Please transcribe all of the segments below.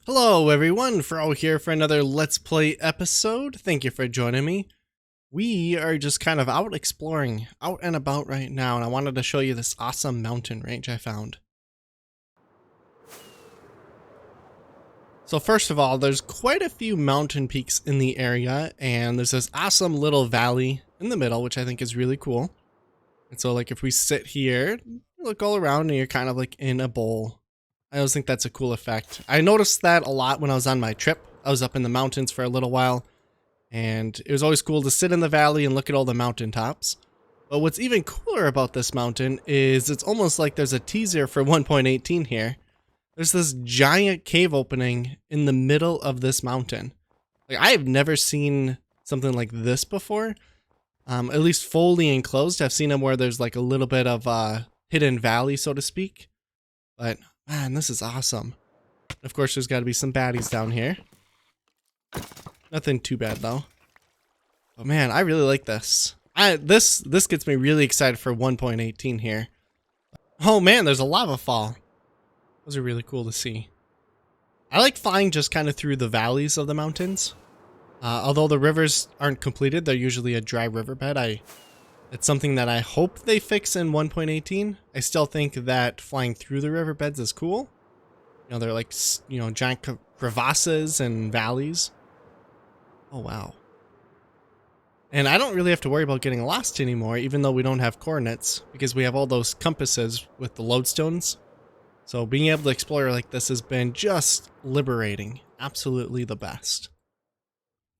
Hello everyone, Froe here for another Let's Play episode. Thank you for joining me. We are just kind of out exploring, out and about right now, and I wanted to show you this awesome mountain range I found. So first of all, there's quite a few mountain peaks in the area, and there's this awesome little valley in the middle, which I think is really cool. And so like if we sit here, look all around and you're kind of like in a bowl. I always think that's a cool effect. I noticed that a lot when I was on my trip. I was up in the mountains for a little while, and it was always cool to sit in the valley and look at all the mountaintops. But what's even cooler about this mountain is it's almost like there's a teaser for 1.18 here. There's this giant cave opening in the middle of this mountain. Like, I have never seen something like this before. At least fully enclosed. I've seen them where there's like a little bit of a hidden valley, so to speak. But man, this is awesome. Of course, there's got to be some baddies down here. Nothing too bad though. But man, I really like this. This gets me really excited for 1.18 here. Oh man, there's a lava fall. Those are really cool to see. I like flying just kind of through the valleys of the mountains. Although the rivers aren't completed, they're usually a dry riverbed. It's something that I hope they fix in 1.18. I still think that flying through the riverbeds is cool. You know, they're like, you know, giant crevasses and valleys. Oh, wow. And I don't really have to worry about getting lost anymore, even though we don't have coordinates, because we have all those compasses with the lodestones. So being able to explore like this has been just liberating. Absolutely the best.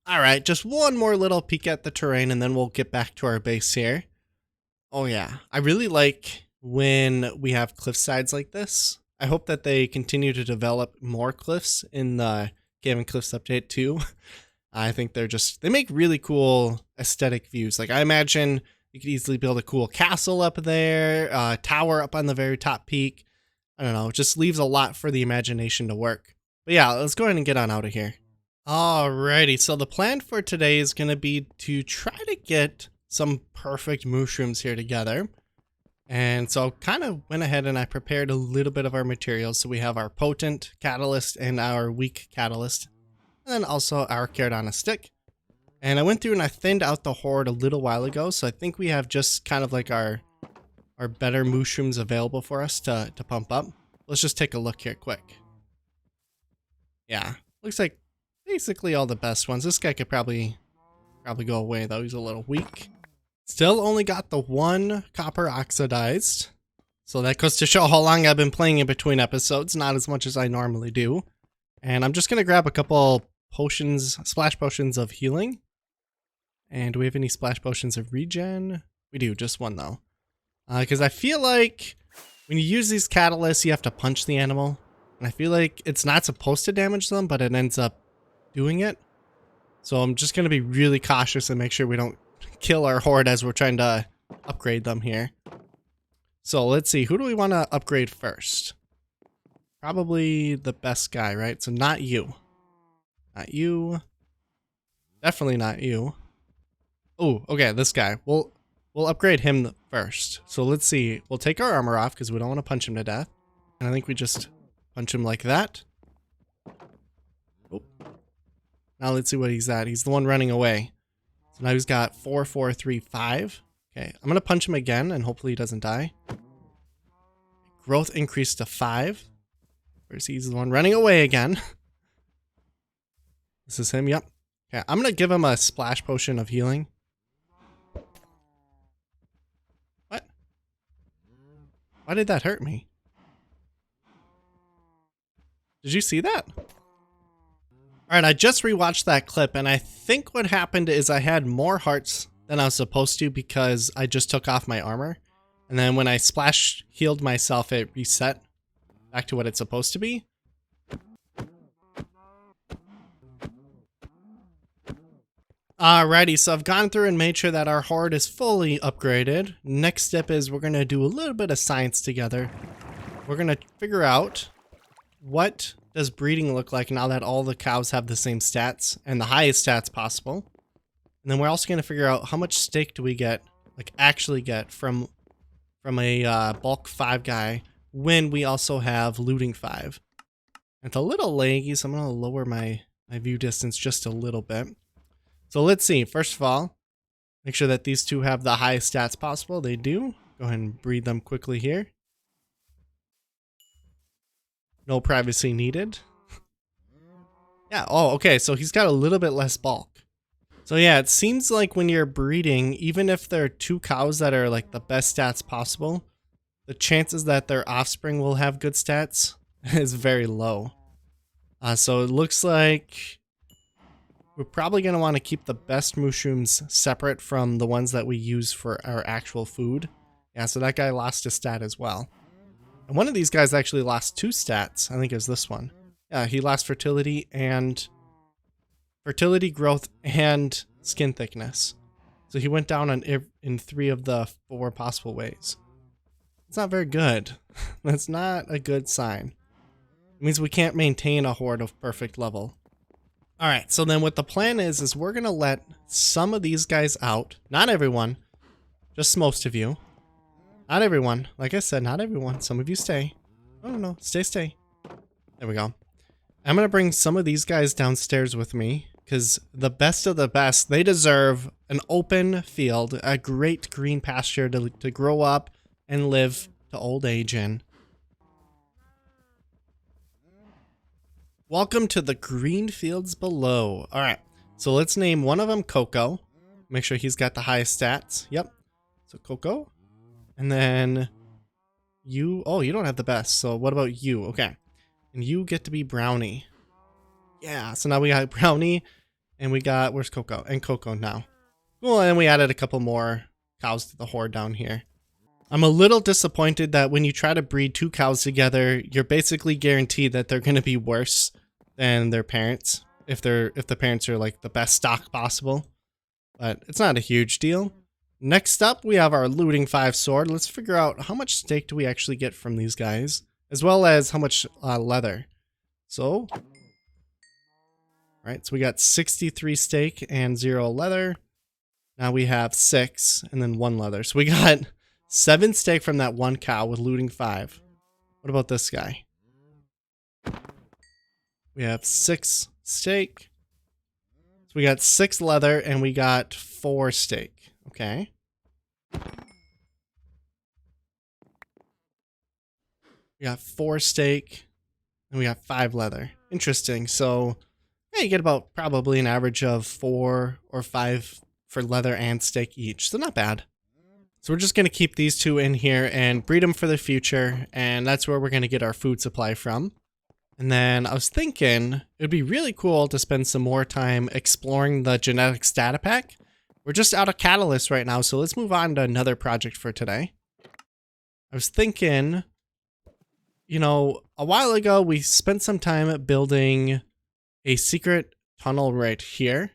Alright, just one more little peek at the terrain and then we'll get back to our base here. Oh yeah, I really like when we have cliff sides like this. I hope that they continue to develop more cliffs in the Cave and Cliffs update too. I think they make really cool aesthetic views. Like I imagine you could easily build a cool castle up there, a tower up on the very top peak. I don't know, it just leaves a lot for the imagination to work. But yeah, let's go ahead and get on out of here. Alrighty, so the plan for today is going to be to try to get some perfect mooshrooms here together. And so I kind of went ahead and I prepared a little bit of our materials. So we have our potent catalyst and our weak catalyst. And then also our carrot on a stick. And I went through and I thinned out the horde a little while ago. So I think we have just kind of like our better mooshrooms available for us to pump up. Let's just take a look here quick. Yeah, looks like basically all the best ones. This guy could probably go away though. He's a little weak. Still only got the one copper oxidized. So that goes to show how long I've been playing in between episodes. Not as much as I normally do. And I'm just going to grab a couple potions, splash potions of healing. And do we have any splash potions of regen? We do, just one though. Because I feel like when you use these catalysts, you have to punch the animal. And I feel like it's not supposed to damage them, but it ends up doing it. So I'm just going to be really cautious and make sure we don't kill our horde as we're trying to upgrade them here. So let's see, who do we want to upgrade first? Probably the best guy, right? So not you. Not you. Definitely not you. Oh, okay, this guy. We'll upgrade him first. So let's see. We'll take our armor off because we don't want to punch him to death. And I think we just punch him like that. Oh. Now let's see what he's at. He's the one running away. So now he's got 4, 4, 3, 5. Okay, I'm going to punch him again and hopefully he doesn't die. Growth increased to 5. Where's he's the one running away again. This is him, yep. Okay, I'm going to give him a splash potion of healing. What? Why did that hurt me? Did you see that? Alright, I just rewatched that clip and I think what happened is I had more hearts than I was supposed to because I just took off my armor. And then when I splash healed myself, it reset back to what it's supposed to be. Alrighty, so I've gone through and made sure that our horde is fully upgraded. Next step is we're going to do a little bit of science together. We're going to figure out what does breeding look like now that all the cows have the same stats and the highest stats possible. And then we're also going to figure out how much steak do we get, like actually get from a bulk 5 guy when we also have looting 5. It's a little laggy, so I'm going to lower my view distance just a little bit. So let's see. First of all, make sure that these two have the highest stats possible. They do. Go ahead and breed them quickly here. No privacy needed. Yeah, oh, okay, so he's got a little bit less bulk. So yeah, it seems like when you're breeding, even if there are two cows that are like the best stats possible, the chances that their offspring will have good stats is very low. So it looks like we're probably going to want to keep the best mooshrooms separate from the ones that we use for our actual food. Yeah, so that guy lost a stat as well. And one of these guys actually lost 2 stats. I think it was this one. Yeah, he lost fertility, growth, and skin thickness. So he went down in 3 of the 4 possible ways. It's not very good. That's not a good sign. It means we can't maintain a horde of perfect level. Alright, so then what the plan is we're going to let some of these guys out. Not everyone. Just most of you. Not everyone. Like I said, not everyone. Some of you stay. No. Stay. There we go. I'm going to bring some of these guys downstairs with me, because the best of the best, they deserve an open field, a great green pasture to grow up and live to old age in. Welcome to the green fields below. All right, so let's name one of them Coco. Make sure he's got the highest stats. Yep. So Coco. And then you, oh, you don't have the best. So what about you? Okay. And you get to be Brownie. Yeah, so now we got Brownie and we got, where's Coco? And Coco now. Well, and we added a couple more cows to the horde down here. I'm a little disappointed that when you try to breed 2 cows together, you're basically guaranteed that they're going to be worse than their parents if the parents are like the best stock possible. But it's not a huge deal. Next up, we have our looting 5 sword. Let's figure out how much steak do we actually get from these guys, as well as how much leather. So, right, so we got 63 steak and 0 leather. Now we have 6 and then 1 leather. So we got 7 steak from that 1 cow with looting 5. What about this guy? We have 6 steak. So we got 6 leather and we got 4 steak. Okay. We got 4 steak and we got 5 leather. Interesting. So yeah, you get about probably an average of 4 or 5 for leather and steak each. So not bad. So we're just going to keep these 2 in here and breed them for the future. And that's where we're going to get our food supply from. And then I was thinking it'd be really cool to spend some more time exploring the genetics data pack. We're just out of catalyst right now, so let's move on to another project for today. I was thinking, you know, a while ago we spent some time building a secret tunnel right here.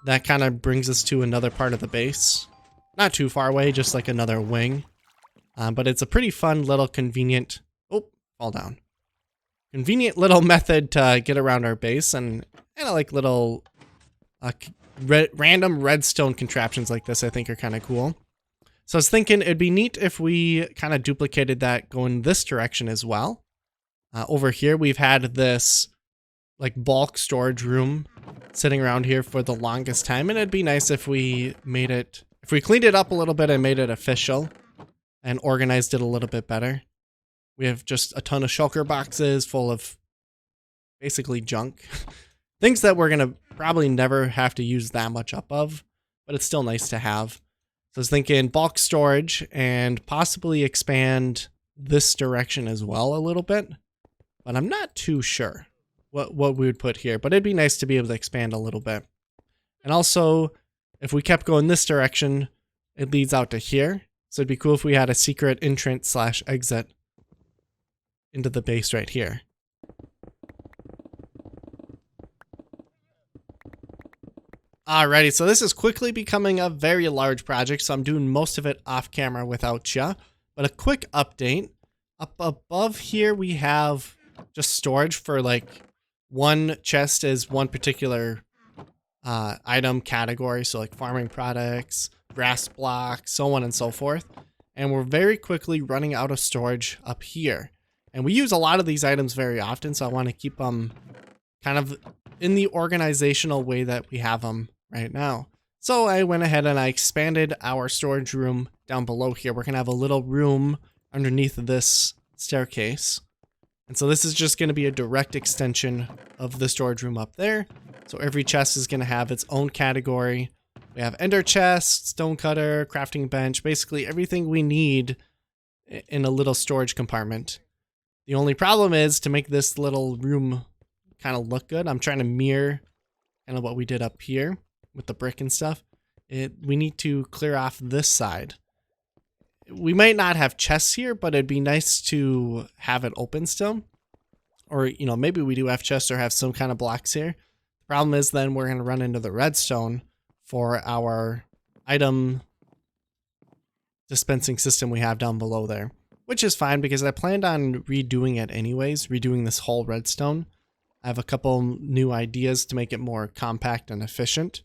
That kind of brings us to another part of the base. Not too far away, just like another wing. But it's a pretty fun little convenient... Oh, fall down. Convenient little method to get around our base, and kind of like little random redstone contraptions like this I think are kind of cool. So I was thinking it'd be neat if we kind of duplicated that going this direction as well. Over here we've had this like bulk storage room sitting around here for the longest time, and it'd be nice if we made it, if we cleaned it up a little bit and made it official and organized it a little bit better. We have just a ton of shulker boxes full of basically junk. Things that we're going to probably never have to use that much up of, but it's still nice to have. So I was thinking bulk storage and possibly expand this direction as well a little bit, but I'm not too sure what we would put here, but it'd be nice to be able to expand a little bit. And also, if we kept going this direction, it leads out to here. So it'd be cool if we had a secret entrance / exit into the base right here. Alrighty, so this is quickly becoming a very large project, so I'm doing most of it off camera without ya. But a quick update. Up above here we have just storage for like one chest is one particular item category, so like farming products, grass blocks, so on and so forth. And we're very quickly running out of storage up here. And we use a lot of these items very often, so I want to keep them kind of in the organizational way that we have them right now. So I went ahead and I expanded our storage room down below here. We're going to have a little room underneath this staircase. And so this is just going to be a direct extension of the storage room up there. So every chest is going to have its own category. We have ender chest, stone cutter, crafting bench, basically everything we need in a little storage compartment. The only problem is to make this little room kind of look good. I'm trying to mirror kind of what we did up here with the brick and stuff. We need to clear off this side. We might not have chests here, but it'd be nice to have it open still. Or, you know, maybe we do have chests or have some kind of blocks here. The problem is then we're going to run into the redstone for our item dispensing system we have down below there. Which is fine because I planned on redoing it anyways, redoing this whole redstone. I have a couple new ideas to make it more compact and efficient.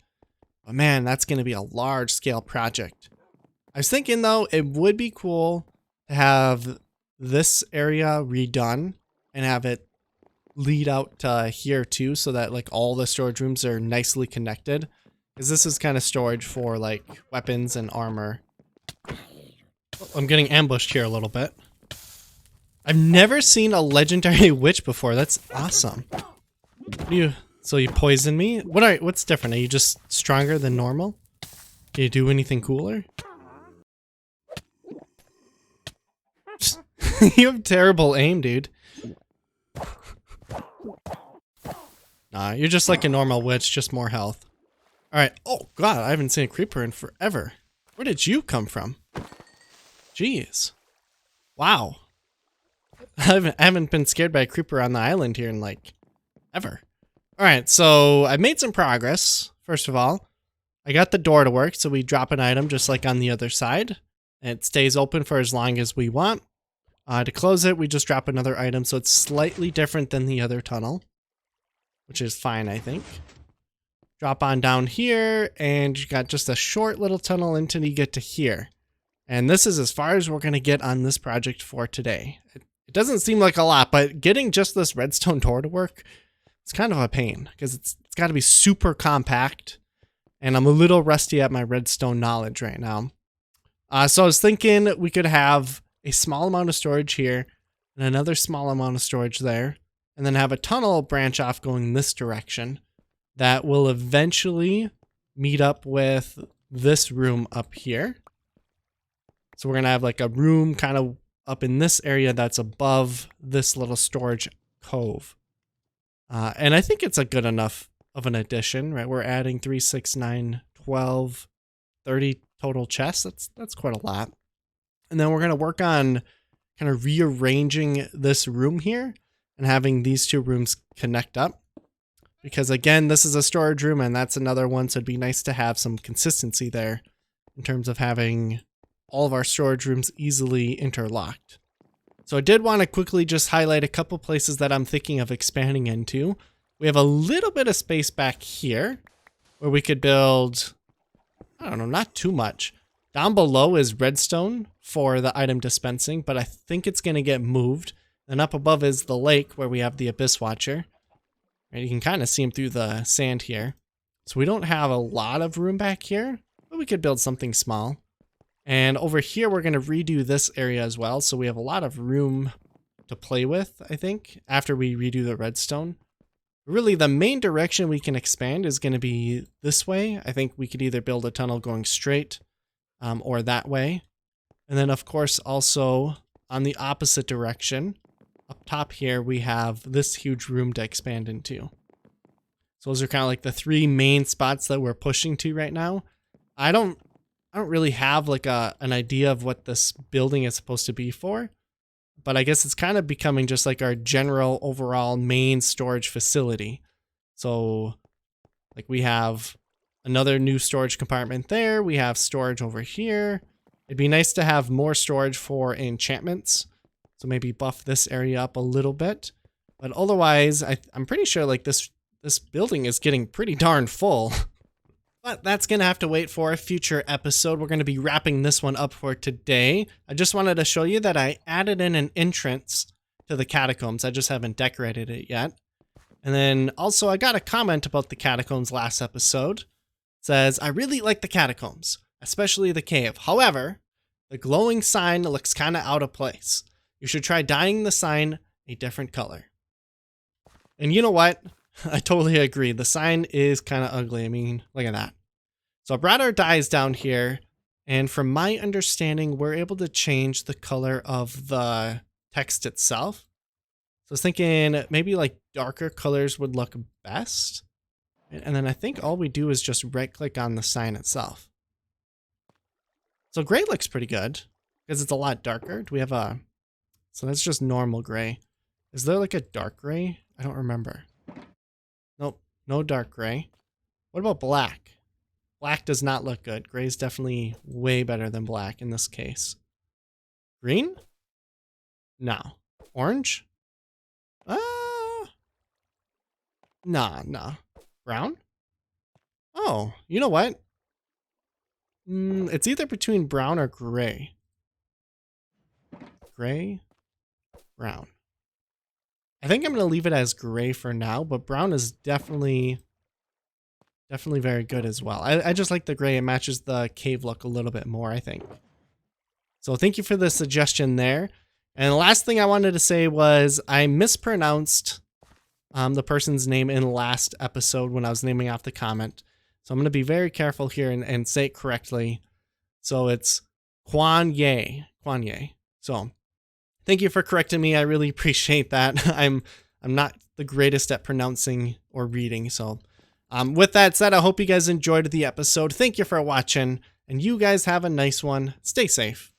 But man, that's going to be a large scale project. I was thinking though, it would be cool to have this area redone and have it lead out to here too, so that like all the storage rooms are nicely connected. Because this is kind of storage for like weapons and armor. I'm getting ambushed here a little bit. I've never seen a legendary witch before. That's awesome. So you poison me? What's different? Are you just stronger than normal? Do you do anything cooler? You have terrible aim, dude. Nah, you're just like a normal witch, just more health. Alright. Oh god, I haven't seen a creeper in forever. Where did you come from? Jeez. Wow. I haven't been scared by a creeper on the island here in like ever. Alright, so I made some progress. First of all, I got the door to work, so we drop an item just like on the other side. And it stays open for as long as we want. To close it, we just drop another item, so it's slightly different than the other tunnel. Which is fine, I think. Drop on down here, and you got just a short little tunnel until you get to here. And this is as far as we're going to get on this project for today. It doesn't seem like a lot, but getting just this redstone door to work, it's kind of a pain because it's got to be super compact, and I'm a little rusty at my redstone knowledge right now. So I was thinking we could have a small amount of storage here and another small amount of storage there, and then have a tunnel branch off going this direction that will eventually meet up with this room up here. So we're going to have like a room kind of up in this area that's above this little storage cove. And I think it's a good enough of an addition, right? We're adding 3, 6, 9, 12, 30 total chests. That's quite a lot. And then we're going to work on kind of rearranging this room here and having these two rooms connect up. Because again, this is a storage room and that's another one. So it'd be nice to have some consistency there in terms of having all of our storage rooms easily interlocked. So I did want to quickly just highlight a couple places that I'm thinking of expanding into. We have a little bit of space back here where we could build, I don't know, not too much. Down below is redstone for the item dispensing, but I think it's going to get moved. And up above is the lake where we have the Abyss Watcher. And you can kind of see him through the sand here. So we don't have a lot of room back here, but we could build something small. And over here, we're going to redo this area as well. So we have a lot of room to play with, I think, after we redo the redstone. Really, the main direction we can expand is going to be this way. I think we could either build a tunnel going straight or that way. And then, of course, also on the opposite direction, up top here, we have this huge room to expand into. So those are kind of like the three main spots that we're pushing to right now. I don't really have like an idea of what this building is supposed to be for, but I guess it's kind of becoming just like our general overall main storage facility. So like we have another new storage compartment there. We have storage over here. It'd be nice to have more storage for enchantments. So maybe buff this area up a little bit, but otherwise I'm pretty sure like this building is getting pretty darn full. But that's going to have to wait for a future episode. We're going to be wrapping this one up for today. I just wanted to show you that I added in an entrance to the catacombs. I just haven't decorated it yet. And then also I got a comment about the catacombs last episode. It says, I really like the catacombs, especially the cave. However, the glowing sign looks kind of out of place. You should try dyeing the sign a different color. And you know what? I totally agree. The sign is kind of ugly. I mean, look at that. So I brought our dyes down here. And from my understanding, we're able to change the color of the text itself. So I was thinking maybe like darker colors would look best. And then I think all we do is just right click on the sign itself. So gray looks pretty good because it's a lot darker. Do we have a, so that's just normal gray. Is there like a dark gray? I don't remember. Nope, no dark gray. What about black? Black does not look good. Gray is definitely way better than black in this case. Green? No. Orange? Nah. Brown? Oh, you know what? It's either between brown or gray. Gray, brown. I think I'm going to leave it as gray for now, but brown is definitely very good as well. I just like the gray. It matches the cave look a little bit more, I think. So thank you for the suggestion there. And the last thing I wanted to say was I mispronounced the person's name in the last episode when I was naming off the comment. So I'm going to be very careful here and say it correctly. So it's Kwanye. So thank you for correcting me. I really appreciate that. I'm not the greatest at pronouncing or reading. So with that said, I hope you guys enjoyed the episode. Thank you for watching, and you guys have a nice one. Stay safe.